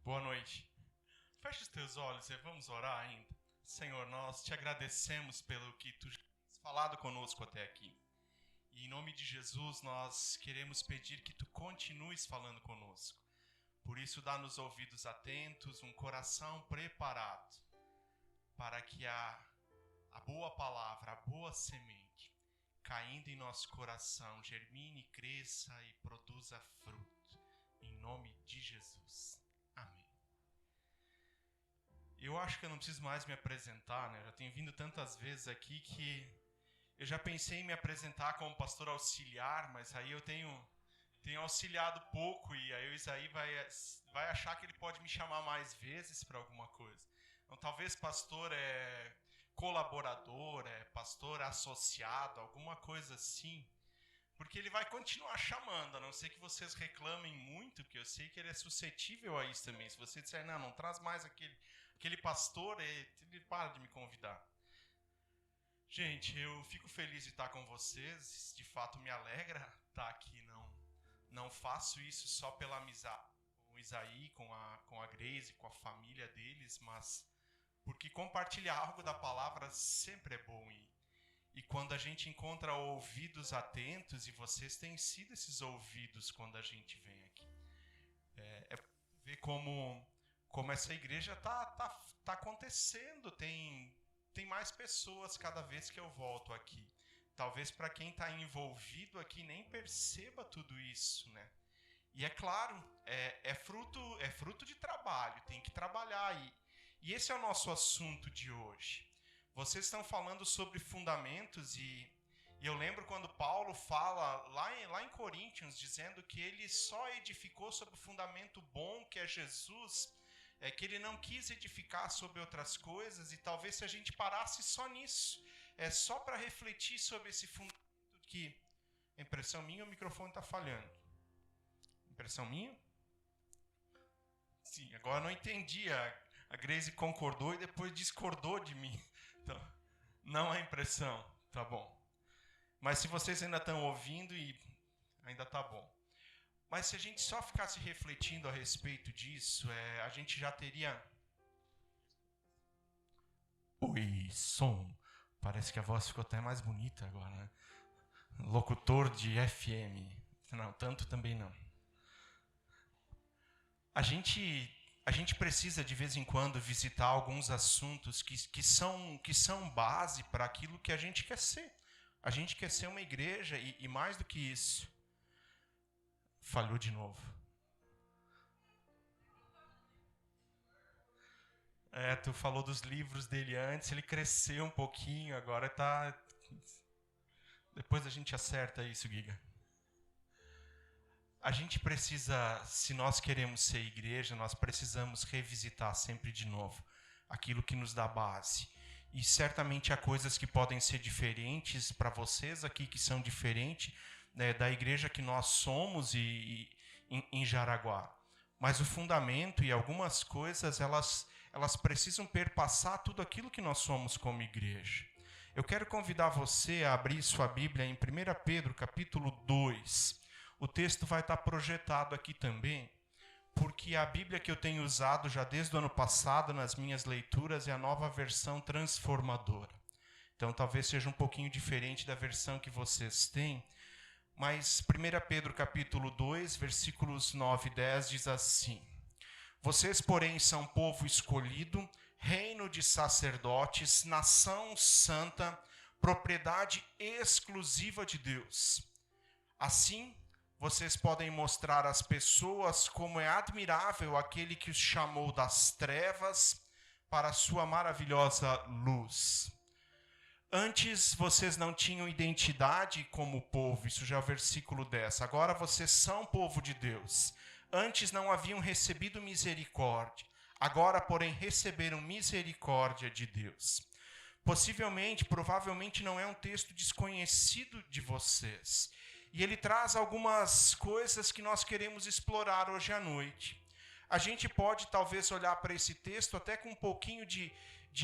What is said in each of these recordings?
Boa noite. Feche os teus olhos e vamos orar ainda. Senhor, nós te agradecemos pelo que tu tens falado conosco até aqui. E em nome de Jesus, nós queremos pedir que tu continues falando conosco. Por isso, dá-nos ouvidos atentos, um coração preparado, para que a boa palavra, a boa semente, caindo em nosso coração, germine, cresça e produza fruto. Em nome de Jesus. Amém. Eu acho que eu não preciso mais me apresentar, né? Eu já tenho vindo tantas vezes aqui que eu já pensei em me apresentar como pastor auxiliar, mas aí eu tenho auxiliado pouco e aí o Isaí vai achar que ele pode me chamar mais vezes para alguma coisa. Então, talvez pastor colaborador, pastor associado, alguma coisa assim. Porque ele vai continuar chamando, a não ser que vocês reclamem muito, porque eu sei que ele é suscetível a isso também. Se você disser, não traz mais aquele pastor, ele para de me convidar. Gente, eu fico feliz de estar com vocês, de fato me alegra estar aqui. Não faço isso só pela amizade com o Isaí, com a Grace, com a família deles, mas porque compartilhar algo da palavra sempre é bom. E quando a gente encontra ouvidos atentos, e vocês têm sido esses ouvidos quando a gente vem aqui, ver como essa igreja tá acontecendo, tem mais pessoas cada vez que eu volto aqui. Talvez para quem está envolvido aqui nem perceba tudo isso, né? E é claro, é fruto de trabalho, tem que trabalhar. E esse é o nosso assunto de hoje. Vocês estão falando sobre fundamentos e eu lembro quando Paulo fala lá em Coríntios, dizendo que ele só edificou sobre o fundamento bom, que é Jesus, que ele não quis edificar sobre outras coisas, e talvez se a gente parasse só nisso, só para refletir sobre esse fundamento que... Impressão minha, o microfone está falhando. Impressão minha? Sim, agora eu não entendi. A Grace concordou e depois discordou de mim. Então, não é impressão. Tá bom. Mas se vocês ainda estão ouvindo, ainda tá bom. Mas se a gente só ficasse refletindo a respeito disso, a gente já teria... Oi, som. Parece que a voz ficou até mais bonita agora, né? Locutor de FM. Não, tanto também não. A gente precisa, de vez em quando, visitar alguns assuntos que são base para aquilo que a gente quer ser. A gente quer ser uma igreja e mais do que isso. Falhou de novo. Tu falou dos livros dele antes, ele cresceu um pouquinho, agora tá... Depois a gente acerta isso, Giga. A gente precisa, se nós queremos ser igreja, nós precisamos revisitar sempre de novo aquilo que nos dá base. E certamente há coisas que podem ser diferentes para vocês aqui, que são diferentes, né, da igreja que nós somos em Jaraguá. Mas o fundamento e algumas coisas, elas precisam perpassar tudo aquilo que nós somos como igreja. Eu quero convidar você a abrir sua Bíblia em 1 Pedro, capítulo 2. O texto vai estar projetado aqui também, porque a Bíblia que eu tenho usado já desde o ano passado nas minhas leituras é a Nova Versão Transformadora. Então talvez seja um pouquinho diferente da versão que vocês têm, mas 1 Pedro capítulo 2, versículos 9 e 10 diz assim: Vocês, porém, são povo escolhido, reino de sacerdotes, nação santa, propriedade exclusiva de Deus. Assim, vocês podem mostrar às pessoas como é admirável aquele que os chamou das trevas para a sua maravilhosa luz. Antes vocês não tinham identidade como povo, isso já é o versículo 10. Agora vocês são povo de Deus. Antes não haviam recebido misericórdia. Agora, porém, receberam misericórdia de Deus. Provavelmente não é um texto desconhecido de vocês. E ele traz algumas coisas que nós queremos explorar hoje à noite. A gente pode talvez olhar para esse texto até com um pouquinho de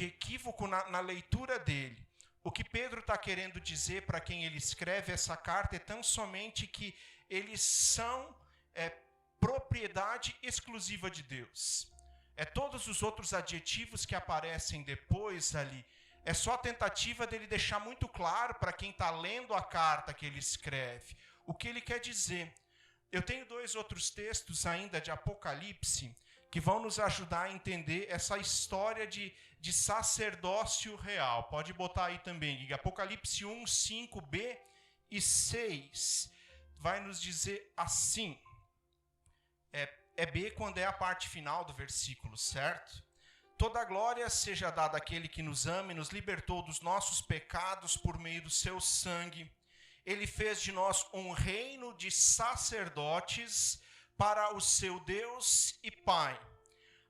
equívoco na leitura dele. O que Pedro está querendo dizer para quem ele escreve essa carta é tão somente que eles são propriedade exclusiva de Deus. todos os outros adjetivos que aparecem depois ali. É só a tentativa dele deixar muito claro para quem está lendo a carta que ele escreve o que ele quer dizer. Eu tenho 2 outros textos ainda de Apocalipse que vão nos ajudar a entender essa história de sacerdócio real. Pode botar aí também, Apocalipse 1, 5b e 6. Vai nos dizer assim. É B quando é a parte final do versículo, certo? Toda a glória seja dada àquele que nos ama e nos libertou dos nossos pecados por meio do seu sangue. Ele fez de nós um reino de sacerdotes para o seu Deus e Pai.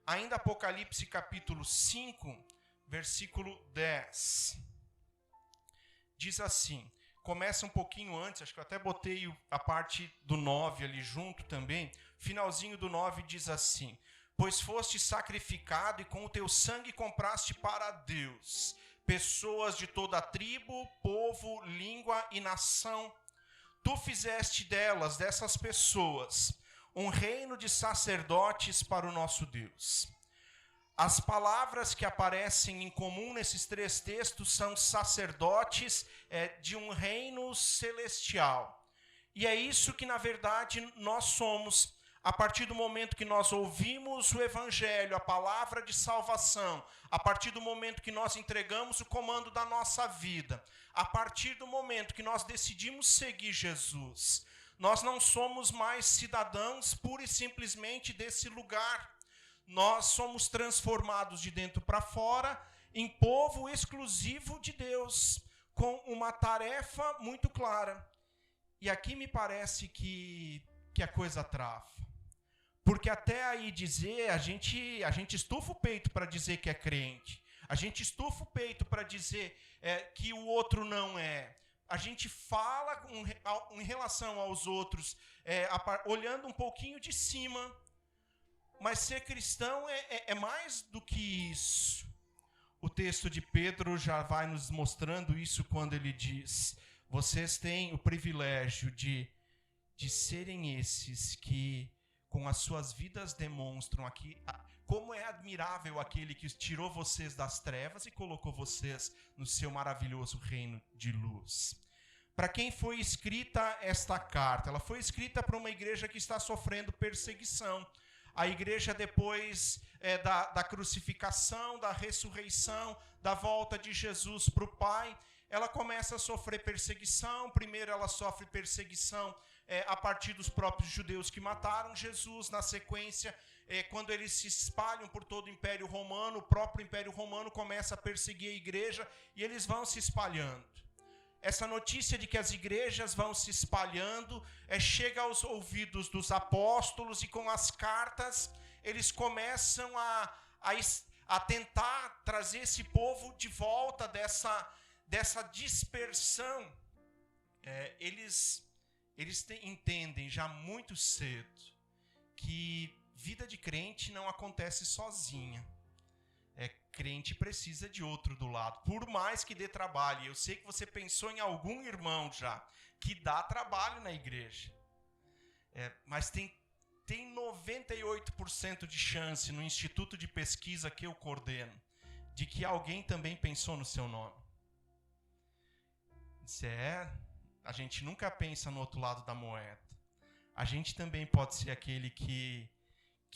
Ainda Apocalipse capítulo 5, versículo 10. Diz assim, começa um pouquinho antes, acho que eu até botei a parte do 9 ali junto também. Finalzinho do 9 diz assim: pois foste sacrificado e com o teu sangue compraste para Deus pessoas de toda tribo, povo, língua e nação. Tu fizeste dessas pessoas, um reino de sacerdotes para o nosso Deus. As palavras que aparecem em comum nesses 3 textos são sacerdotes de um reino celestial. E é isso que, na verdade, nós somos. A partir do momento que nós ouvimos o Evangelho, a palavra de salvação, a partir do momento que nós entregamos o comando da nossa vida, a partir do momento que nós decidimos seguir Jesus, nós não somos mais cidadãos pura e simplesmente desse lugar. Nós somos transformados de dentro para fora em povo exclusivo de Deus, com uma tarefa muito clara. E aqui me parece que a coisa trava. Porque até aí dizer, a gente estufa o peito para dizer que é crente. A gente estufa o peito para dizer que o outro não é. A gente fala em relação aos outros, olhando um pouquinho de cima. Mas ser cristão é mais do que isso. O texto de Pedro já vai nos mostrando isso quando ele diz: vocês têm o privilégio de serem esses que, com as suas vidas, demonstram aqui como é admirável aquele que tirou vocês das trevas e colocou vocês no seu maravilhoso reino de luz. Para quem foi escrita esta carta? Ela foi escrita para uma igreja que está sofrendo perseguição. A igreja, depois da crucificação, da ressurreição, da volta de Jesus para o Pai, ela começa a sofrer perseguição. Primeiro ela sofre perseguição a partir dos próprios judeus que mataram Jesus. Na sequência, quando eles se espalham por todo o Império Romano, o próprio Império Romano começa a perseguir a igreja e eles vão se espalhando. Essa notícia de que as igrejas vão se espalhando chega aos ouvidos dos apóstolos, e com as cartas eles começam a tentar trazer esse povo de volta dessa dispersão. Eles entendem já muito cedo que vida de crente não acontece sozinha. Crente precisa de outro do lado, por mais que dê trabalho. Eu sei que você pensou em algum irmão já que dá trabalho na igreja, mas tem 98% de chance no instituto de pesquisa que eu coordeno de que alguém também pensou no seu nome. A gente nunca pensa no outro lado da moeda. A gente também pode ser aquele que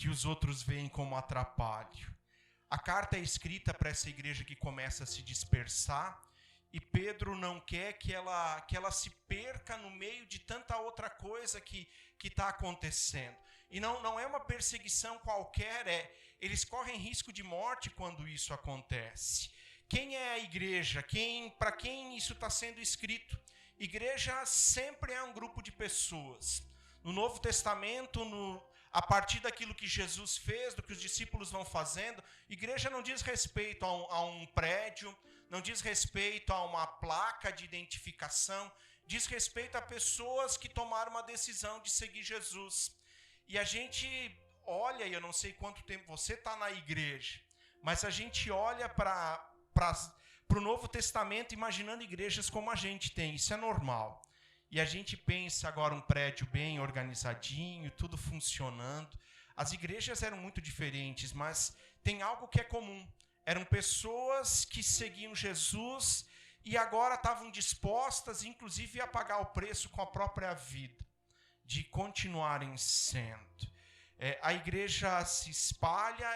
os outros veem como atrapalho. A carta é escrita para essa igreja que começa a se dispersar, e Pedro não quer que ela se perca no meio de tanta outra coisa que está acontecendo. E não é uma perseguição qualquer, eles correm risco de morte quando isso acontece. Quem é a igreja? Para quem isso está sendo escrito? Igreja sempre é um grupo de pessoas. No Novo Testamento, a partir daquilo que Jesus fez, do que os discípulos vão fazendo, igreja não diz respeito a um prédio, não diz respeito a uma placa de identificação, diz respeito a pessoas que tomaram uma decisão de seguir Jesus. E a gente olha, e eu não sei quanto tempo você está na igreja, mas a gente olha para o Novo Testamento imaginando igrejas como a gente tem, isso é normal. E a gente pensa agora um prédio bem organizadinho, tudo funcionando. As igrejas eram muito diferentes, mas tem algo que é comum. Eram pessoas que seguiam Jesus e agora estavam dispostas, inclusive, a pagar o preço com a própria vida, de continuarem sendo. A igreja se espalha,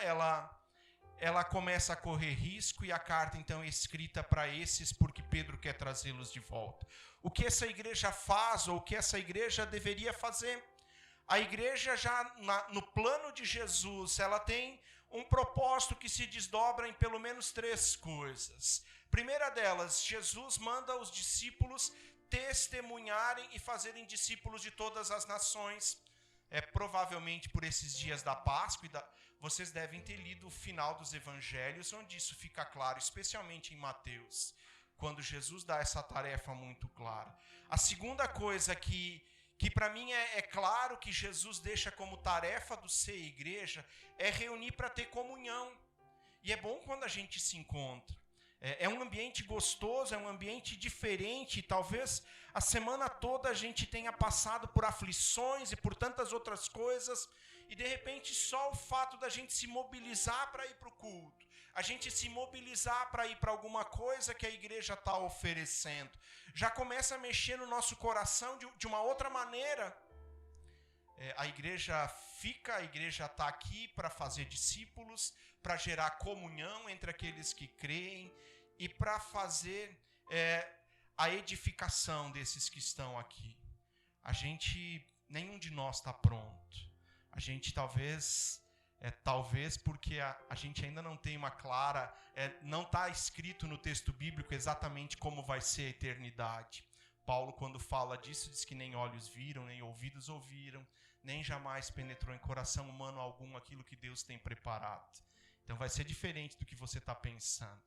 ela começa a correr risco, e a carta então é escrita para esses porque Pedro quer trazê-los de volta. O que essa igreja faz, ou o que essa igreja deveria fazer? A igreja já no plano de Jesus, ela tem um propósito que se desdobra em pelo menos 3 coisas. Primeira delas, Jesus manda os discípulos testemunharem e fazerem discípulos de todas as nações. Provavelmente por esses dias da Páscoa, vocês devem ter lido o final dos evangelhos, onde isso fica claro, especialmente em Mateus, quando Jesus dá essa tarefa muito clara. A segunda coisa que para mim é claro que Jesus deixa como tarefa do ser igreja, é reunir para ter comunhão. E é bom quando a gente se encontra. É um ambiente gostoso, é um ambiente diferente. Talvez a semana toda a gente tenha passado por aflições e por tantas outras coisas, e de repente só o fato da gente se mobilizar para ir para o culto, a gente se mobilizar para ir para alguma coisa que a igreja está oferecendo, já começa a mexer no nosso coração de uma outra maneira. A igreja está aqui para fazer discípulos, para gerar comunhão entre aqueles que creem e para fazer a edificação desses que estão aqui. Nenhum de nós está pronto. A gente talvez porque a gente ainda não tem uma clara, não está escrito no texto bíblico exatamente como vai ser a eternidade. Paulo, quando fala disso, diz que nem olhos viram, nem ouvidos ouviram, nem jamais penetrou em coração humano algum aquilo que Deus tem preparado. Então vai ser diferente do que você está pensando.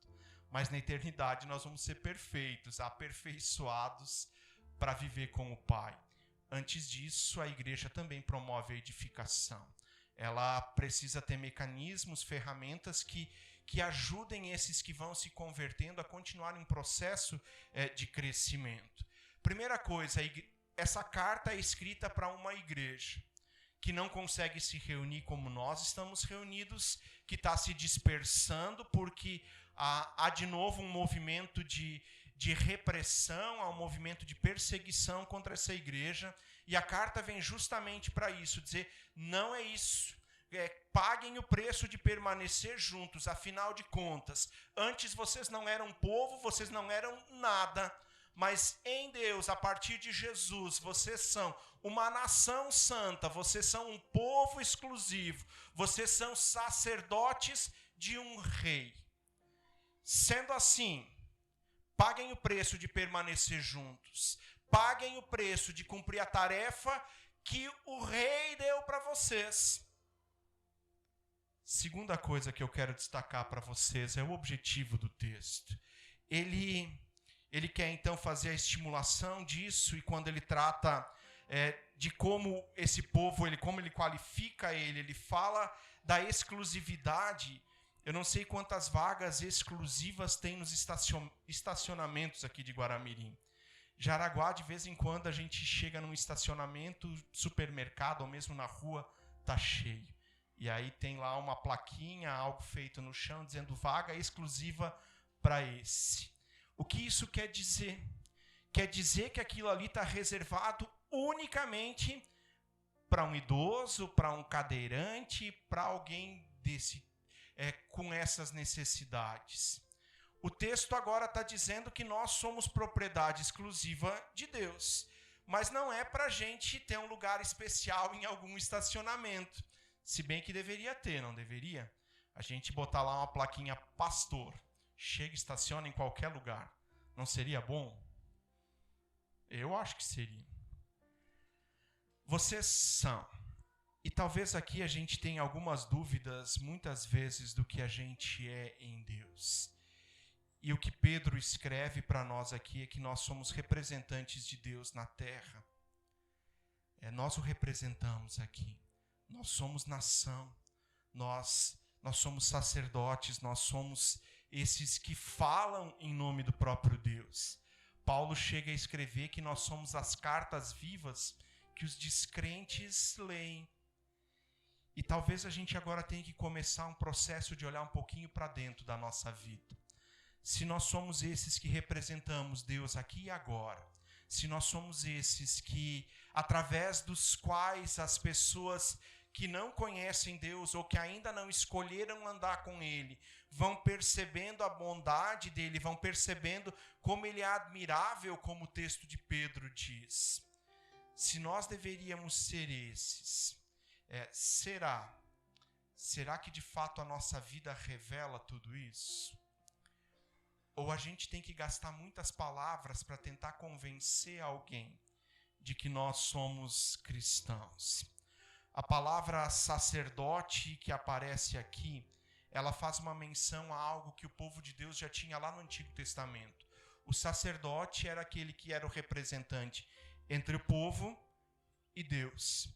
Mas na eternidade nós vamos ser perfeitos, aperfeiçoados para viver com o Pai. Antes disso, a igreja também promove a edificação. Ela precisa ter mecanismos, ferramentas que ajudem esses que vão se convertendo a continuar em processo de crescimento. Primeira coisa, essa carta é escrita para uma igreja que não consegue se reunir como nós estamos reunidos, que está se dispersando porque há de novo um movimento de repressão, há um movimento de perseguição contra essa igreja, e a carta vem justamente para isso, dizer, não é isso, paguem o preço de permanecer juntos, afinal de contas, antes vocês não eram povo, vocês não eram nada, mas em Deus, a partir de Jesus, vocês são uma nação santa, vocês são um povo exclusivo, vocês são sacerdotes de um rei. Sendo assim, paguem o preço de permanecer juntos. Paguem o preço de cumprir a tarefa que o rei deu para vocês. Segunda coisa que eu quero destacar para vocês é o objetivo do texto. Ele quer então fazer a estimulação disso, e quando ele trata de como esse povo, como ele qualifica ele fala da exclusividade. Eu não sei quantas vagas exclusivas tem nos estacionamentos aqui de Guaramirim. Jaraguá, de vez em quando, a gente chega num estacionamento, supermercado, ou mesmo na rua, tá cheio. E aí tem lá uma plaquinha, algo feito no chão, dizendo vaga exclusiva para esse. O que isso quer dizer? Quer dizer que aquilo ali está reservado unicamente para um idoso, para um cadeirante, para alguém com essas necessidades. O texto agora está dizendo que nós somos propriedade exclusiva de Deus, mas não é para a gente ter um lugar especial em algum estacionamento, se bem que deveria ter, não deveria? A gente botar lá uma plaquinha pastor, chega e estaciona em qualquer lugar, não seria bom? Eu acho que seria. Vocês são. E talvez aqui a gente tenha algumas dúvidas, muitas vezes, do que a gente é em Deus. E o que Pedro escreve para nós aqui é que nós somos representantes de Deus na terra. Nós o representamos aqui. Nós somos nação. Nós somos sacerdotes. Nós somos esses que falam em nome do próprio Deus. Paulo chega a escrever que nós somos as cartas vivas que os descrentes leem. E talvez a gente agora tenha que começar um processo de olhar um pouquinho para dentro da nossa vida. Se nós somos esses que representamos Deus aqui e agora, se nós somos esses que, através dos quais as pessoas que não conhecem Deus ou que ainda não escolheram andar com Ele, vão percebendo a bondade dEle, vão percebendo como Ele é admirável, como o texto de Pedro diz. Se nós deveríamos ser esses, será que de fato a nossa vida revela tudo isso? Ou a gente tem que gastar muitas palavras para tentar convencer alguém de que nós somos cristãos? A palavra sacerdote que aparece aqui, ela faz uma menção a algo que o povo de Deus já tinha lá no Antigo Testamento. O sacerdote era aquele que era o representante entre o povo e Deus.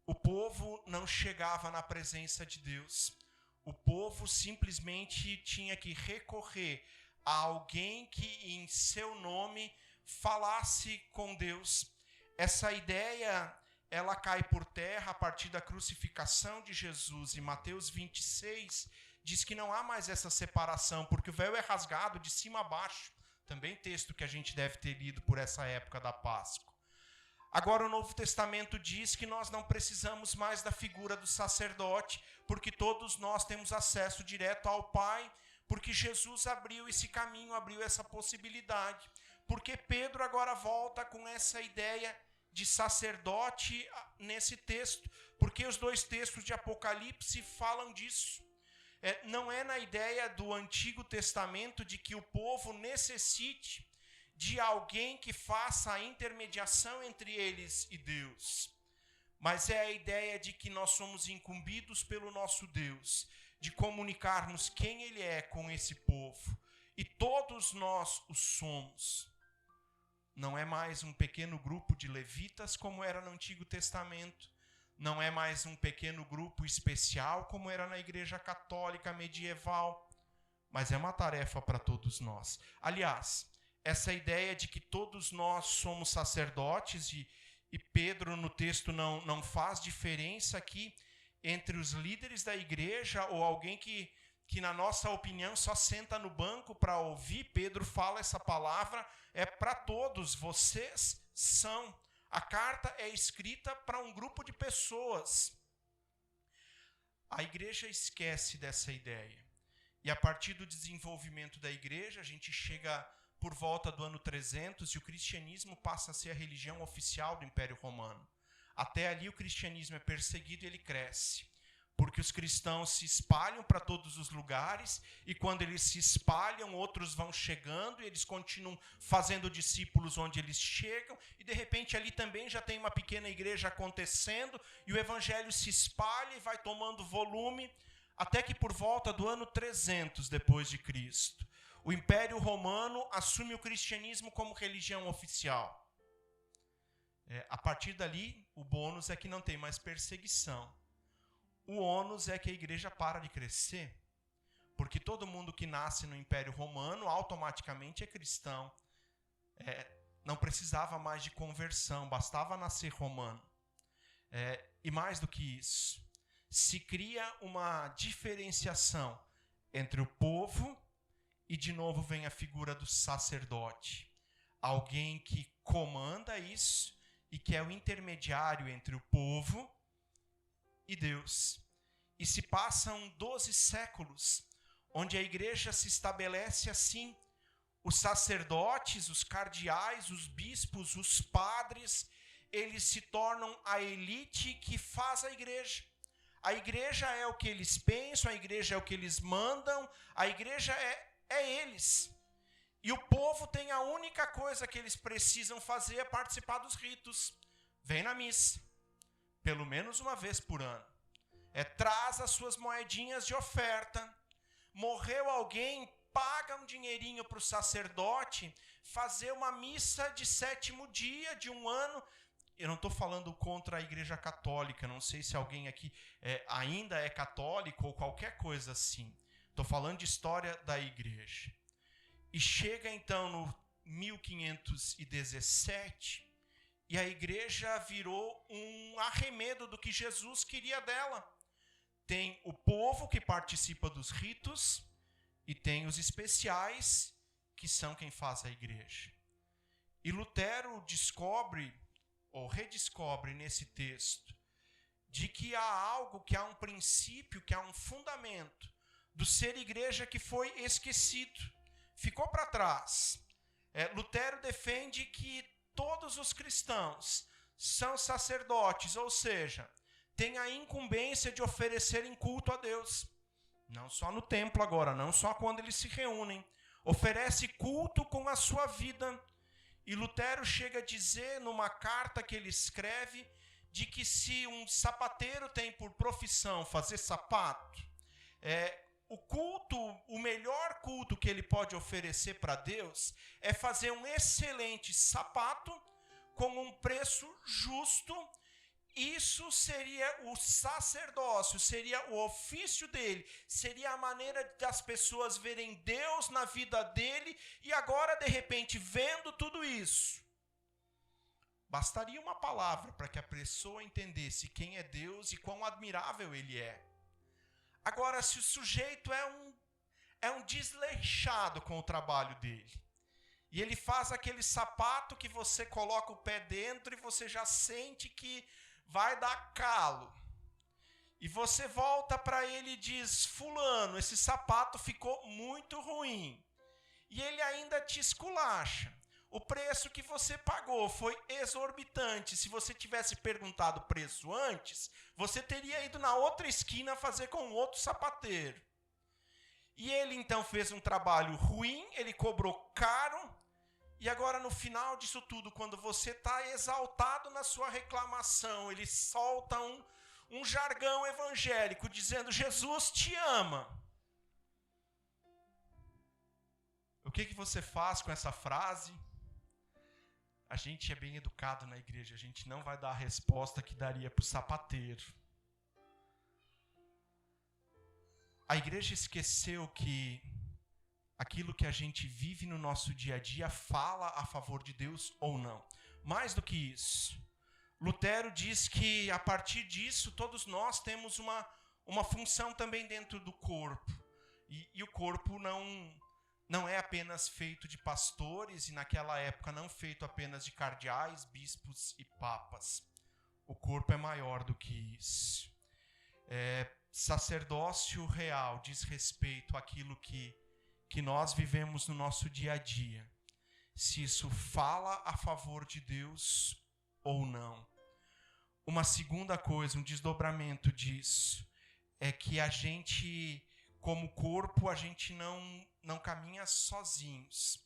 O povo não chegava na presença de Deus. O povo simplesmente tinha que recorrer a alguém que em seu nome falasse com Deus. Essa ideia, ela cai por terra a partir da crucificação de Jesus. Em Mateus 26, diz que não há mais essa separação, porque o véu é rasgado de cima a baixo. Também texto que a gente deve ter lido por essa época da Páscoa. Agora o Novo Testamento diz que nós não precisamos mais da figura do sacerdote, porque todos nós temos acesso direto ao Pai, porque Jesus abriu esse caminho, abriu essa possibilidade. Porque Pedro agora volta com essa ideia de sacerdote nesse texto, porque os dois textos de Apocalipse falam disso. Não é na ideia do Antigo Testamento de que o povo necessite de alguém que faça a intermediação entre eles e Deus, mas é a ideia de que nós somos incumbidos pelo nosso Deus, de comunicarmos quem Ele é com esse povo, e todos nós o somos. Não é mais um pequeno grupo de levitas como era no Antigo Testamento, não é mais um pequeno grupo especial como era na Igreja Católica medieval, mas é uma tarefa para todos nós. Aliás, essa ideia de que todos nós somos sacerdotes, e Pedro no texto não faz diferença aqui entre os líderes da igreja ou alguém que na nossa opinião só senta no banco para ouvir. Pedro fala essa palavra, é para todos, vocês são. A carta é escrita para um grupo de pessoas. A igreja esquece dessa ideia. E a partir do desenvolvimento da igreja, a gente chega por volta do ano 300 e o cristianismo passa a ser a religião oficial do Império Romano. Até ali o cristianismo é perseguido e ele cresce, porque os cristãos se espalham para todos os lugares, e quando eles se espalham, outros vão chegando, e eles continuam fazendo discípulos onde eles chegam, e de repente ali também já tem uma pequena igreja acontecendo, e o evangelho se espalha e vai tomando volume, até que por volta do ano 300 depois de Cristo, o Império Romano assume o cristianismo como religião oficial. A partir dali, o bônus é que não tem mais perseguição. O ônus é que a igreja para de crescer, porque todo mundo que nasce no Império Romano automaticamente é cristão. Não precisava mais de conversão, bastava nascer romano. E mais do que isso, se cria uma diferenciação entre o povo. E de novo vem a figura do sacerdote, alguém que comanda isso e que é o intermediário entre o povo e Deus. E se passam 12 séculos, onde a igreja se estabelece assim, os sacerdotes, os cardeais, os bispos, os padres, eles se tornam a elite que faz a igreja. A igreja é o que eles pensam, a igreja é o que eles mandam, a igreja é eles. E o povo tem a única coisa que eles precisam fazer é participar dos ritos. Vem na missa, pelo menos uma vez por ano. Traz as suas moedinhas de oferta. Morreu alguém, paga um dinheirinho para o sacerdote fazer uma missa de 7º dia de um ano. Eu não estou falando contra a igreja católica, não sei se alguém aqui ainda é católico ou qualquer coisa assim. Estou falando de história da igreja. E chega então no 1517 e a igreja virou um arremedo do que Jesus queria dela. tem o povo que participa dos ritos e tem os especiais, que são quem faz a igreja. E Lutero descobre, ou redescobre nesse texto, de que há algo, que há um princípio, que há um fundamento do ser igreja que foi esquecido, ficou para trás. Lutero defende que todos os cristãos são sacerdotes, ou seja, têm a incumbência de oferecerem culto a Deus. Não só no templo agora, não só quando eles se reúnem. Oferece culto com a sua vida. E Lutero chega a dizer numa carta que ele escreve, de que se um sapateiro tem por profissão fazer sapato, o culto, o melhor culto que ele pode oferecer para Deus é fazer um excelente sapato com um preço justo. Isso seria o sacerdócio, seria o ofício dele, seria a maneira das pessoas verem Deus na vida dele. E agora, de repente, vendo tudo isso, bastaria uma palavra para que a pessoa entendesse quem é Deus e quão admirável ele é. Agora, se o sujeito é um desleixado com o trabalho dele, e ele faz aquele sapato que você coloca o pé dentro e você já sente que vai dar calo, e você volta para ele e diz: fulano, esse sapato ficou muito ruim, e ele ainda te esculacha. O preço que você pagou foi exorbitante. Se você tivesse perguntado o preço antes, você teria ido na outra esquina fazer com outro sapateiro. E ele então fez um trabalho ruim, ele cobrou caro, e agora no final disso tudo, quando você está exaltado na sua reclamação, ele solta um jargão evangélico dizendo: Jesus te ama. O que você faz com essa frase? A gente é bem educado na igreja, a gente não vai dar a resposta que daria para o sapateiro. A igreja esqueceu que aquilo que a gente vive no nosso dia a dia fala a favor de Deus ou não. Mais do que isso, Lutero diz que a partir disso todos nós temos uma função também dentro do corpo. E o corpo não é apenas feito de pastores, e naquela época não feito apenas de cardeais, bispos e papas. O corpo é maior do que isso. Sacerdócio real diz respeito àquilo que nós vivemos no nosso dia a dia. Se isso fala a favor de Deus ou não. Uma segunda coisa, um desdobramento disso, é que a gente, como corpo, a gente não caminha sozinhos.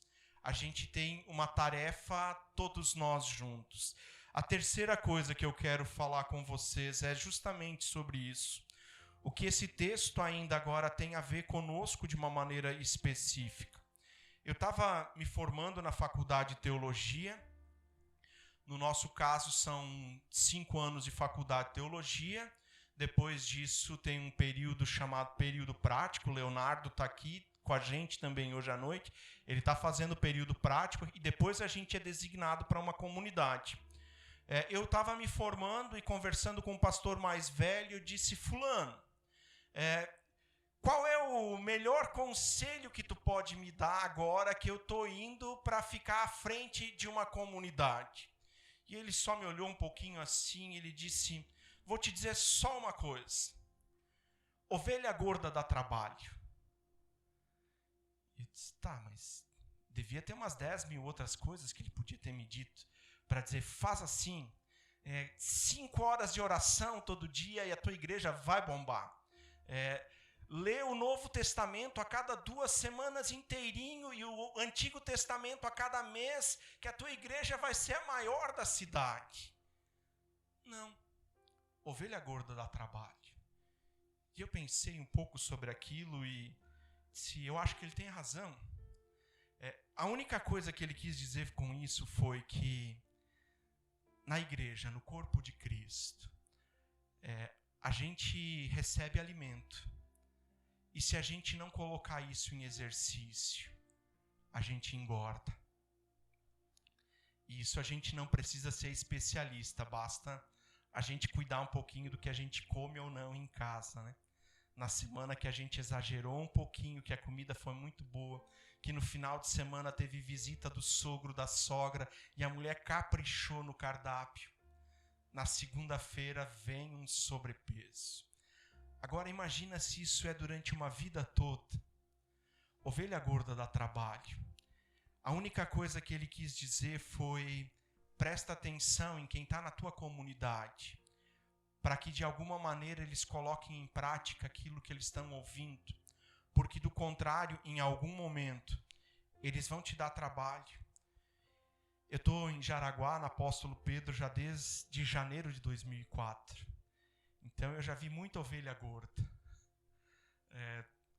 A gente tem uma tarefa, todos nós juntos. A terceira coisa que eu quero falar com vocês é justamente sobre isso. O que esse texto ainda agora tem a ver conosco de uma maneira específica. Eu estava me formando na faculdade de teologia. No nosso caso, são 5 anos de faculdade de teologia. Depois disso, tem um período chamado período prático. O Leonardo está aqui com a gente também hoje à noite. Ele está fazendo o período prático e depois a gente é designado para uma comunidade. Eu estava me formando e conversando com um pastor mais velho, eu disse: fulano, qual é o melhor conselho que tu pode me dar agora que eu estou indo para ficar à frente de uma comunidade? E ele só me olhou um pouquinho assim, ele disse: vou te dizer só uma coisa. Ovelha gorda dá trabalho. E eu disse: tá, mas devia ter umas 10 mil outras coisas que ele podia ter me dito para dizer: faz assim, 5 horas de oração todo dia e a tua igreja vai bombar. Lê o Novo Testamento a cada 2 semanas inteirinho e o Antigo Testamento a cada mês, que a tua igreja vai ser a maior da cidade. Não. Ovelha gorda dá trabalho. E eu pensei um pouco sobre aquilo e eu acho que ele tem razão. A única coisa que ele quis dizer com isso foi que na igreja, no corpo de Cristo, a gente recebe alimento. E se a gente não colocar isso em exercício, a gente engorda. E isso a gente não precisa ser especialista, basta a gente cuidar um pouquinho do que a gente come ou não em casa, né? na semana que a gente exagerou um pouquinho, que a comida foi muito boa, que no final de semana teve visita do sogro, da sogra, e a mulher caprichou no cardápio. Na segunda-feira vem um sobrepeso. Agora imagina se isso é durante uma vida toda. Ovelha gorda dá trabalho. A única coisa que ele quis dizer foi: presta atenção em quem está na tua comunidade, para que de alguma maneira eles coloquem em prática aquilo que eles estão ouvindo, porque do contrário, em algum momento, eles vão te dar trabalho. Eu estou em Jaraguá, na Apóstolo Pedro, já desde janeiro de 2004. Então eu já vi muita ovelha gorda.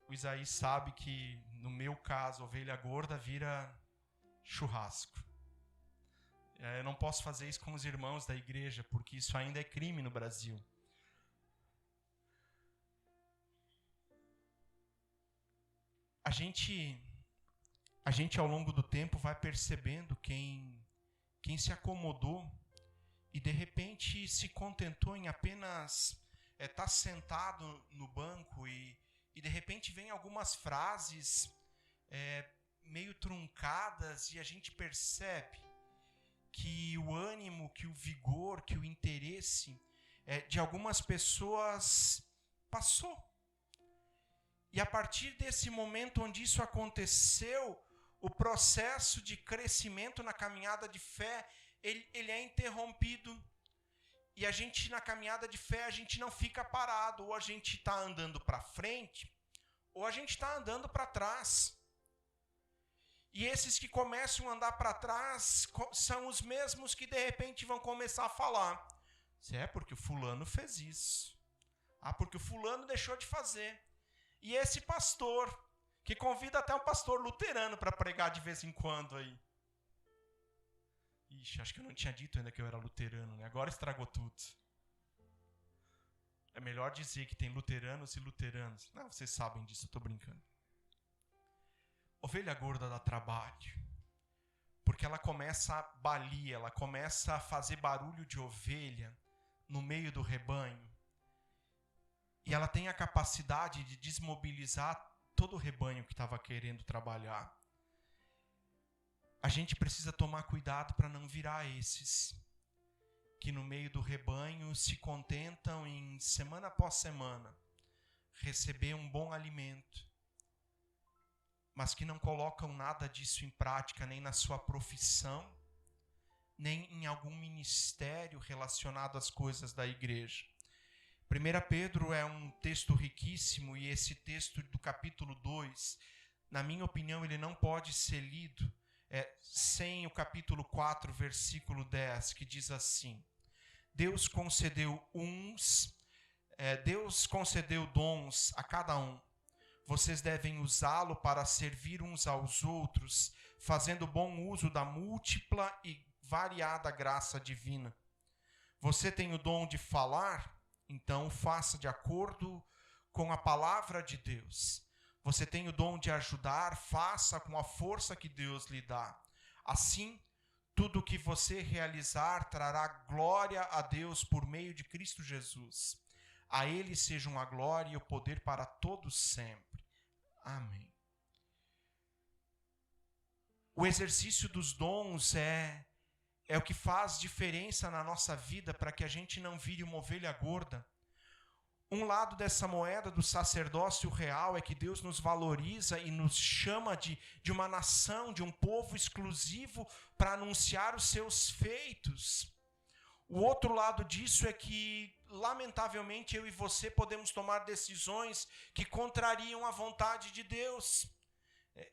O Isaí sabe que, no meu caso, ovelha gorda vira churrasco. Eu não posso fazer isso com os irmãos da igreja, porque isso ainda é crime no Brasil. A gente ao longo do tempo vai percebendo quem se acomodou e de repente se contentou em apenas estar sentado no banco e de repente vem algumas frases meio truncadas e a gente percebe que o ânimo, que o vigor, que o interesse de algumas pessoas passou. E a partir desse momento onde isso aconteceu, o processo de crescimento na caminhada de fé, ele é interrompido. E a gente, na caminhada de fé, a gente não fica parado. Ou a gente está andando para frente, ou a gente está andando para trás. E esses que começam a andar para trás são os mesmos que de repente vão começar a falar: porque o fulano fez isso. Porque o fulano deixou de fazer. E esse pastor, que convida até um pastor luterano para pregar de vez em quando aí. Ixi, acho que eu não tinha dito ainda que eu era luterano, né? Agora estragou tudo. É melhor dizer que tem luteranos e luteranos. Não, vocês sabem disso, eu estou brincando. Ovelha gorda dá trabalho, porque ela começa a balir, ela começa a fazer barulho de ovelha no meio do rebanho. E ela tem a capacidade de desmobilizar todo o rebanho que estava querendo trabalhar. A gente precisa tomar cuidado para não virar esses que no meio do rebanho se contentam em, semana após semana, receber um bom alimento, mas que não colocam nada disso em prática, nem na sua profissão, nem em algum ministério relacionado às coisas da igreja. 1 Pedro é um texto riquíssimo, e esse texto do capítulo 2, na minha opinião, ele não pode ser lido sem o capítulo 4, versículo 10, que diz assim: Deus concedeu dons a cada um. Vocês devem usá-lo para servir uns aos outros, fazendo bom uso da múltipla e variada graça divina. Você tem o dom de falar? Então faça de acordo com a palavra de Deus. Você tem o dom de ajudar? Faça com a força que Deus lhe dá. Assim, tudo o que você realizar trará glória a Deus por meio de Cristo Jesus. A Ele sejam a glória e o poder para todos sempre. Amém. O exercício dos dons é o que faz diferença na nossa vida para que a gente não vire uma ovelha gorda. Um lado dessa moeda do sacerdócio real é que Deus nos valoriza e nos chama de uma nação, de um povo exclusivo para anunciar os seus feitos. O outro lado disso é que, lamentavelmente, eu e você podemos tomar decisões que contrariam a vontade de Deus.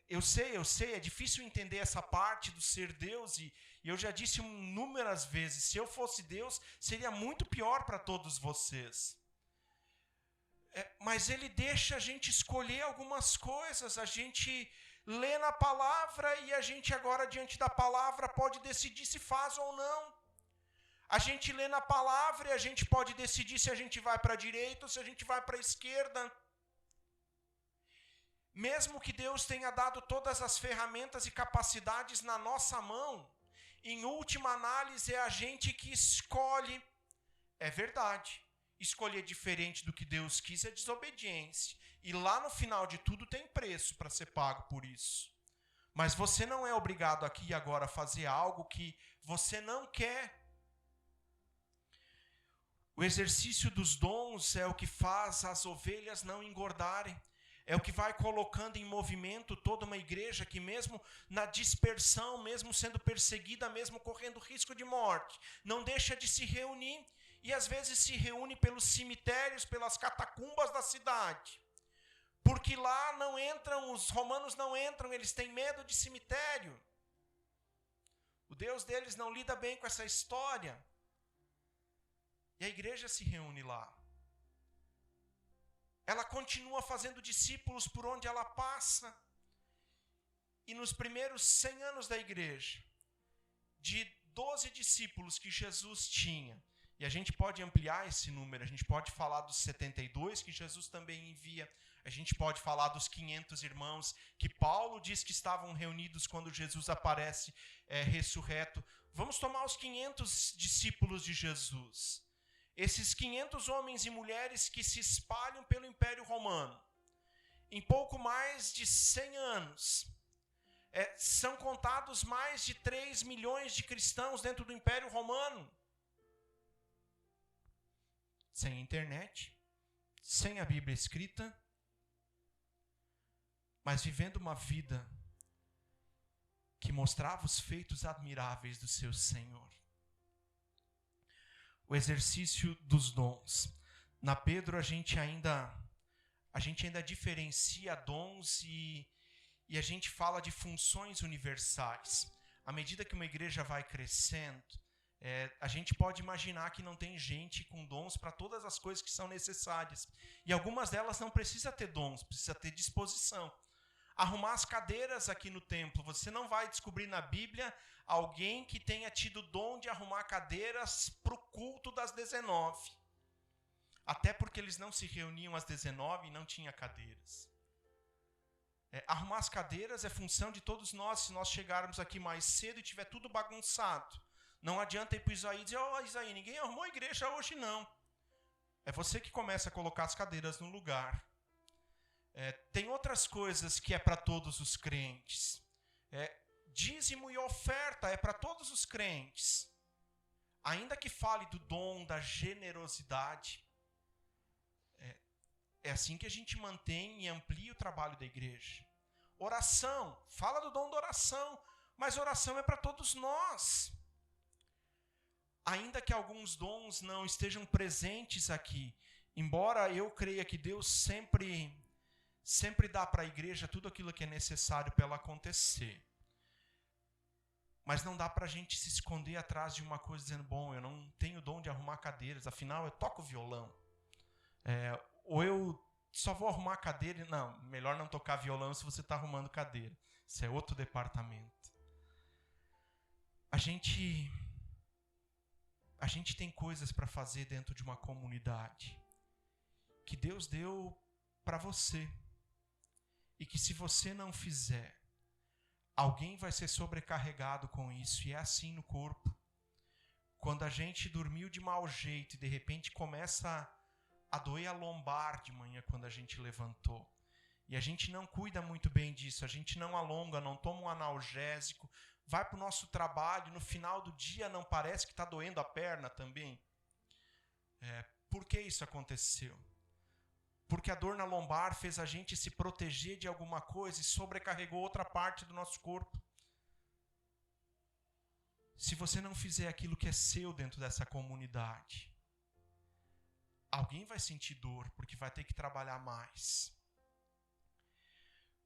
Eu sei, é difícil entender essa parte do ser Deus, e eu já disse inúmeras vezes, se eu fosse Deus, seria muito pior para todos vocês. Mas Ele deixa a gente escolher algumas coisas, a gente lê na palavra e a gente agora, diante da palavra, pode decidir se faz ou não. A gente lê na palavra e a gente pode decidir se a gente vai para a direita ou se a gente vai para a esquerda. Mesmo que Deus tenha dado todas as ferramentas e capacidades na nossa mão, em última análise é a gente que escolhe. É verdade. Escolher diferente do que Deus quis é desobediência. E lá no final de tudo tem preço para ser pago por isso. Mas você não é obrigado aqui e agora a fazer algo que você não quer. O exercício dos dons é o que faz as ovelhas não engordarem. É o que vai colocando em movimento toda uma igreja que mesmo na dispersão, mesmo sendo perseguida, mesmo correndo risco de morte, não deixa de se reunir e às vezes se reúne pelos cemitérios, pelas catacumbas da cidade. Porque lá não entram, os romanos não entram, eles têm medo de cemitério. O Deus deles não lida bem com essa história. E a igreja se reúne lá. Ela continua fazendo discípulos por onde ela passa. E nos primeiros 100 anos da igreja, de 12 discípulos que Jesus tinha, e a gente pode ampliar esse número, a gente pode falar dos 72 que Jesus também envia, a gente pode falar dos 500 irmãos que Paulo diz que estavam reunidos quando Jesus aparece ressurreto. Vamos tomar os 500 discípulos de Jesus. Esses 500 homens e mulheres que se espalham pelo Império Romano, em pouco mais de 100 anos, são contados mais de 3 milhões de cristãos dentro do Império Romano. Sem internet, sem a Bíblia escrita, mas vivendo uma vida que mostrava os feitos admiráveis do seu Senhor. O exercício dos dons. Na Pedro a gente ainda diferencia dons e a gente fala de funções universais. À medida que uma igreja vai crescendo, a gente pode imaginar que não tem gente com dons para todas as coisas que são necessárias. E algumas delas não precisa ter dons, precisa ter disposição. Arrumar as cadeiras aqui no templo. Você não vai descobrir na Bíblia alguém que tenha tido dom de arrumar cadeiras para o culto das 19. Até porque eles não se reuniam às 19 e não tinha cadeiras. Arrumar as cadeiras é função de todos nós. Se nós chegarmos aqui mais cedo e tiver tudo bagunçado, não adianta ir para o Isaí e dizer: Isaí, ninguém arrumou a igreja hoje não. É você que começa a colocar as cadeiras no lugar. Tem outras coisas que é para todos os crentes. Dízimo e oferta é para todos os crentes. Ainda que fale do dom da generosidade, é assim que a gente mantém e amplia o trabalho da igreja. Oração, fala do dom da oração, mas oração é para todos nós. Ainda que alguns dons não estejam presentes aqui, embora eu creia que Deus sempre dá para a igreja tudo aquilo que é necessário para ela acontecer. Mas não dá para a gente se esconder atrás de uma coisa dizendo: bom, eu não tenho dom de arrumar cadeiras, afinal eu toco violão. Ou eu só vou arrumar cadeira. Não, melhor não tocar violão se você está arrumando cadeira. Isso é outro departamento. A gente tem coisas para fazer dentro de uma comunidade que Deus deu para você. E que se você não fizer, alguém vai ser sobrecarregado com isso. E é assim no corpo. Quando a gente dormiu de mau jeito e de repente começa a doer a lombar de manhã quando a gente levantou. E a gente não cuida muito bem disso. A gente não alonga, não toma um analgésico. Vai para o nosso trabalho, no final do dia não parece que está doendo a perna também. Por que isso aconteceu? Porque a dor na lombar fez a gente se proteger de alguma coisa e sobrecarregou outra parte do nosso corpo. Se você não fizer aquilo que é seu dentro dessa comunidade, alguém vai sentir dor, porque vai ter que trabalhar mais.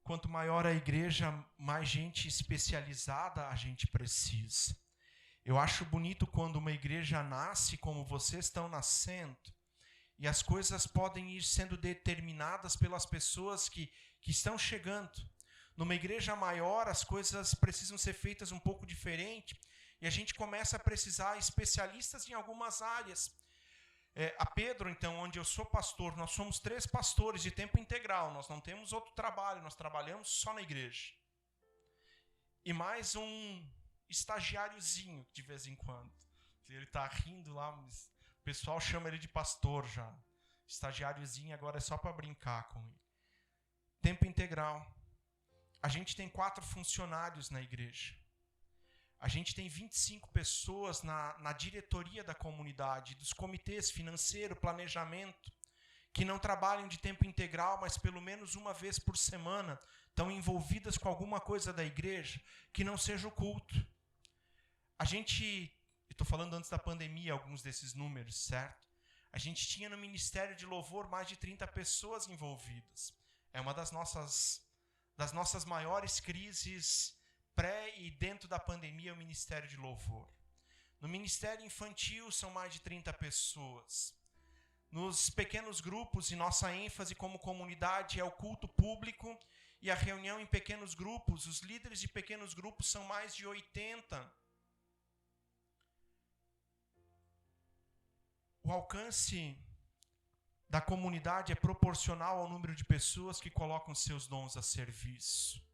Quanto maior a igreja, mais gente especializada a gente precisa. Eu acho bonito quando uma igreja nasce como vocês estão nascendo, e as coisas podem ir sendo determinadas pelas pessoas que estão chegando. Numa igreja maior, as coisas precisam ser feitas um pouco diferente, e a gente começa a precisar de especialistas em algumas áreas. A Pedro, então, onde eu sou pastor, nós somos 3 pastores de tempo integral, nós não temos outro trabalho, nós trabalhamos só na igreja. E mais um estagiáriozinho, de vez em quando. Ele está rindo lá, mas o pessoal chama ele de pastor já. Estagiáriozinho agora é só para brincar com ele. Tempo integral. A gente tem 4 funcionários na igreja. A gente tem 25 pessoas na diretoria da comunidade, dos comitês financeiro, planejamento, que não trabalham de tempo integral, mas pelo menos uma vez por semana estão envolvidas com alguma coisa da igreja que não seja o culto. A gente, estou falando antes da pandemia, alguns desses números, certo? A gente tinha no Ministério de Louvor mais de 30 pessoas envolvidas. É uma das nossas maiores crises pré e dentro da pandemia, o Ministério de Louvor. No Ministério Infantil são mais de 30 pessoas. Nos pequenos grupos, e nossa ênfase como comunidade é o culto público e a reunião em pequenos grupos. Os líderes de pequenos grupos são mais de 80. O alcance da comunidade é proporcional ao número de pessoas que colocam seus dons a serviço.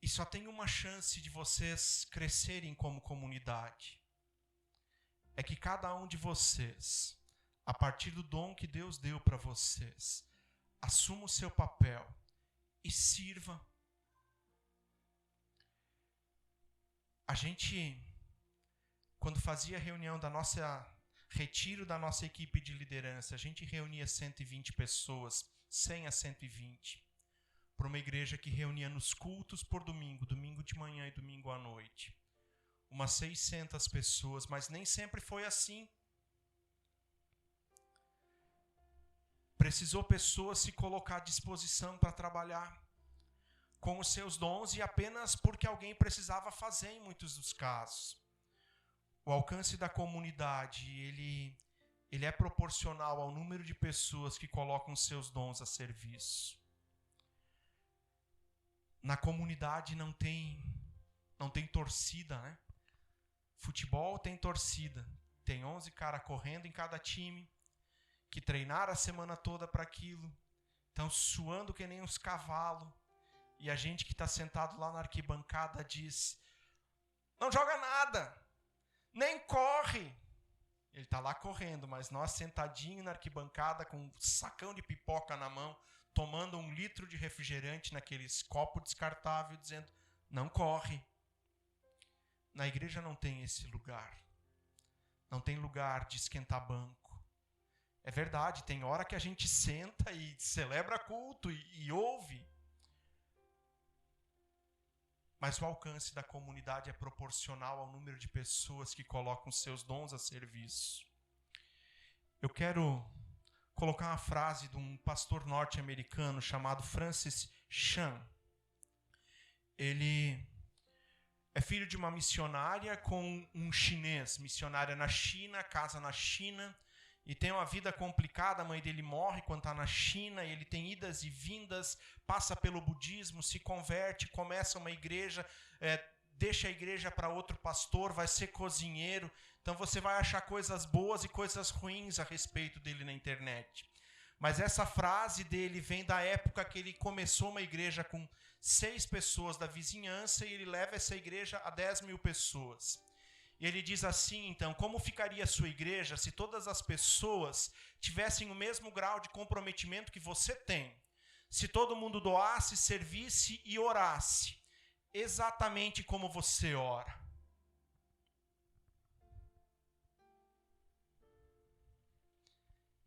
E só tem uma chance de vocês crescerem como comunidade. É que cada um de vocês, a partir do dom que Deus deu para vocês, assuma o seu papel e sirva. A gente, quando fazia reunião retiro da nossa equipe de liderança, a gente reunia 120 pessoas, 100 a 120, para uma igreja que reunia nos cultos por domingo de manhã e domingo à noite. Umas 600 pessoas, mas nem sempre foi assim. Precisou pessoas se colocar à disposição para trabalhar com os seus dons e apenas porque alguém precisava fazer em muitos dos casos. O alcance da comunidade, ele é proporcional ao número de pessoas que colocam seus dons a serviço. Na comunidade não tem torcida, né? Futebol tem torcida. Tem 11 caras correndo em cada time, que treinaram a semana toda para aquilo. Estão suando que nem uns cavalos. E a gente que está sentado lá na arquibancada diz: não joga nada, nem corre. Ele está lá correndo, mas nós sentadinhos na arquibancada com um sacão de pipoca na mão, tomando 1 litro de refrigerante naqueles copos descartáveis, dizendo: não corre. Na igreja não tem esse lugar. Não tem lugar de esquentar banco. É verdade, tem hora que a gente senta e celebra culto e ouve. Mas o alcance da comunidade é proporcional ao número de pessoas que colocam seus dons a serviço. Eu quero colocar uma frase de um pastor norte-americano chamado Francis Chan. Ele é filho de uma missionária com um chinês. Missionária na China, casa na China. E tem uma vida complicada, a mãe dele morre quando está na China, e ele tem idas e vindas, passa pelo budismo, se converte, começa uma igreja, deixa a igreja para outro pastor, vai ser cozinheiro. Então você vai achar coisas boas e coisas ruins a respeito dele na internet. Mas essa frase dele vem da época que ele começou uma igreja com 6 pessoas da vizinhança e ele leva essa igreja a 10 mil pessoas. E ele diz assim, então: como ficaria a sua igreja se todas as pessoas tivessem o mesmo grau de comprometimento que você tem? Se todo mundo doasse, servisse e orasse, exatamente como você ora.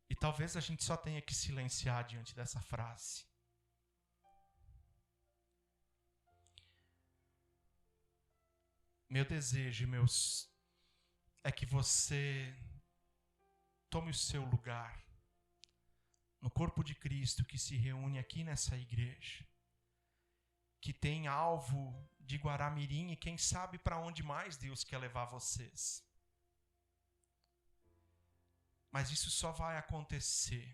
E talvez a gente só tenha que silenciar diante dessa frase. Meu desejo, é que você tome o seu lugar no corpo de Cristo que se reúne aqui nessa igreja, que tem alvo de Guaramirim e quem sabe para onde mais Deus quer levar vocês. Mas isso só vai acontecer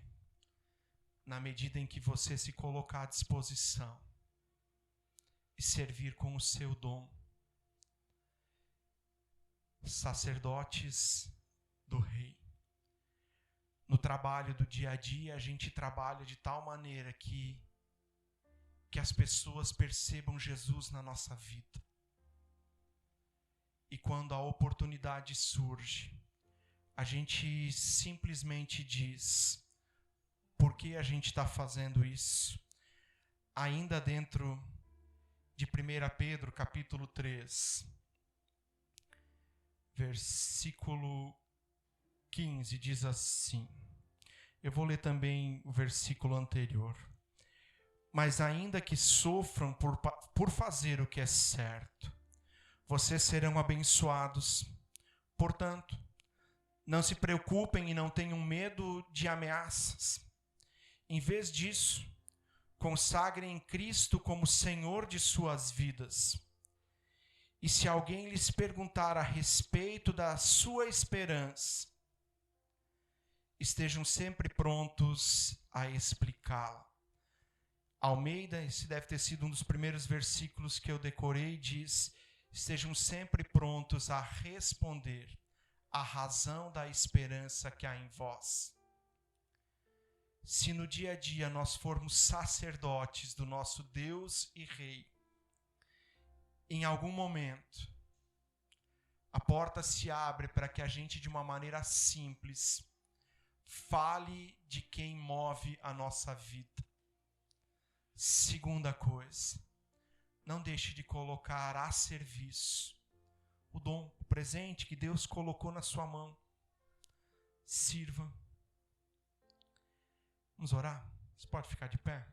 na medida em que você se colocar à disposição e servir com o seu dom. Sacerdotes do Rei. No trabalho do dia a dia, a gente trabalha de tal maneira que as pessoas percebam Jesus na nossa vida. E quando a oportunidade surge, a gente simplesmente diz: por que a gente está fazendo isso? Ainda dentro de 1 Pedro, capítulo 3, versículo 15, diz assim. Eu vou ler também o versículo anterior. Mas ainda que sofram por fazer o que é certo, vocês serão abençoados. Portanto, não se preocupem e não tenham medo de ameaças. Em vez disso, consagrem Cristo como Senhor de suas vidas. E se alguém lhes perguntar a respeito da sua esperança, estejam sempre prontos a explicá-la. Almeida, esse deve ter sido um dos primeiros versículos que eu decorei, diz: estejam sempre prontos a responder a razão da esperança que há em vós. Se no dia a dia nós formos sacerdotes do nosso Deus e Rei, em algum momento a porta se abre para que a gente, de uma maneira simples, fale de quem move a nossa vida. Segunda coisa, não deixe de colocar a serviço o dom, o presente que Deus colocou na sua mão. Sirva. Vamos orar? Você pode ficar de pé?